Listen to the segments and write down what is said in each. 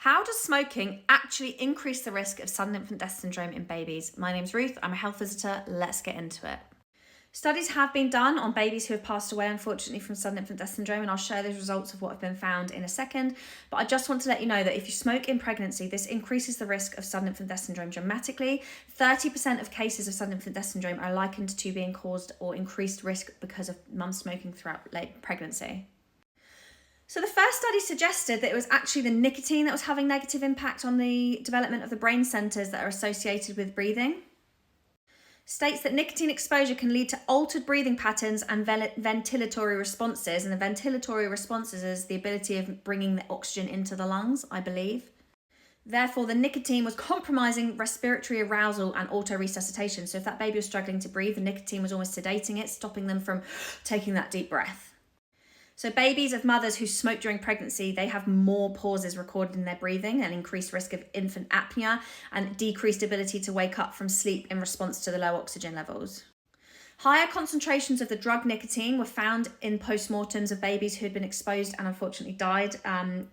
How does smoking actually increase the risk of sudden infant death syndrome in babies? My name's Ruth, I'm a health visitor. Let's get into it. Studies have been done on babies who have passed away, unfortunately, from sudden infant death syndrome, and I'll share those results of what have been found in a second. But I just want to let you know that if you smoke in pregnancy, this increases the risk of sudden infant death syndrome dramatically. 30% of cases of sudden infant death syndrome are likened to being caused or increased risk because of mum smoking throughout late pregnancy. So the first study suggested that it was actually the nicotine that was having negative impact on the development of the brain centers that are associated with breathing. States that nicotine exposure can lead to altered breathing patterns and ventilatory responses. And the ventilatory responses is the ability of bringing the oxygen into the lungs, I believe. Therefore, the nicotine was compromising respiratory arousal and auto-resuscitation. So if that baby was struggling to breathe, the nicotine was almost sedating it, stopping them from taking that deep breath. So babies of mothers who smoke during pregnancy, they have more pauses recorded in their breathing, and increased risk of infant apnea and decreased ability to wake up from sleep in response to the low oxygen levels. Higher concentrations of the drug nicotine were found in postmortems of babies who had been exposed and unfortunately died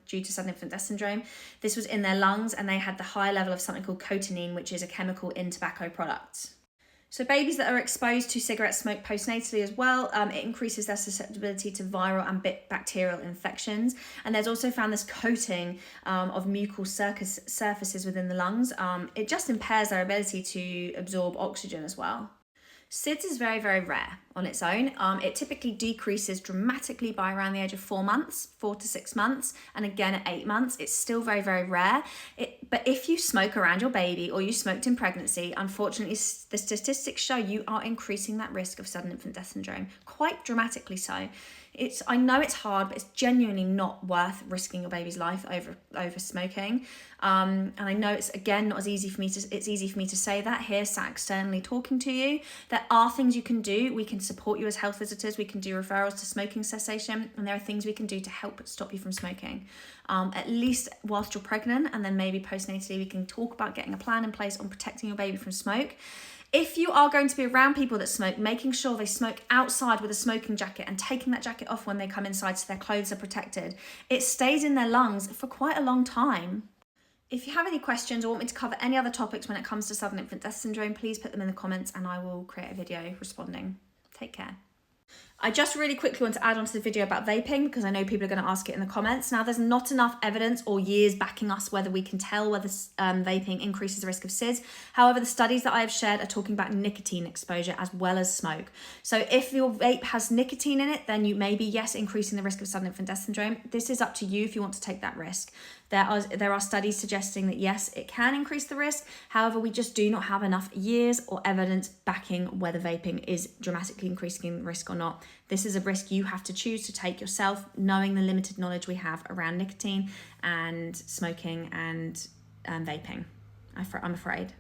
due to sudden infant death syndrome. This was in their lungs, and they had the higher level of something called cotinine, which is a chemical in tobacco products. So babies that are exposed to cigarette smoke postnatally as well, it increases their susceptibility to viral and bacterial infections. And there's also found this coating of mucal surfaces within the lungs. It just impairs their ability to absorb oxygen as well. SIDS is very, very rare on its own. It typically decreases dramatically by around the age of 4 months, 4 to 6 months, and again at 8 months. It's still very, very rare. But if you smoke around your baby or you smoked in pregnancy, unfortunately, the statistics show you are increasing that risk of sudden infant death syndrome, quite dramatically so. I know it's hard, but it's genuinely not worth risking your baby's life over smoking. And I know it's, again, not as easy for me to, it's easy for me to say that here, sat externally talking to you. There are things you can do. We can support you as health visitors. We can do referrals to smoking cessation, and there are things we can do to help stop you from smoking. At least whilst you're pregnant, and then maybe postnatally, we can talk about getting a plan in place on protecting your baby from smoke. If you are going to be around people that smoke, making sure they smoke outside with a smoking jacket and taking that jacket off when they come inside so their clothes are protected. It stays in their lungs for quite a long time. If you have any questions or want me to cover any other topics when it comes to sudden infant death syndrome, please put them in the comments and I will create a video responding. Take care. I just really quickly want to add on to the video about vaping because I know people are going to ask it in the comments. Now, there's not enough evidence or years backing us whether we can tell whether vaping increases the risk of SIDS. However, the studies that I have shared are talking about nicotine exposure as well as smoke. So if your vape has nicotine in it, then you may be, yes, increasing the risk of sudden infant death syndrome. This is up to you if you want to take that risk. There are studies suggesting that, yes, it can increase the risk. However, we just do not have enough years or evidence backing whether vaping is dramatically increasing the risk or not. This is a risk you have to choose to take yourself, knowing the limited knowledge we have around nicotine and smoking and vaping, I'm afraid.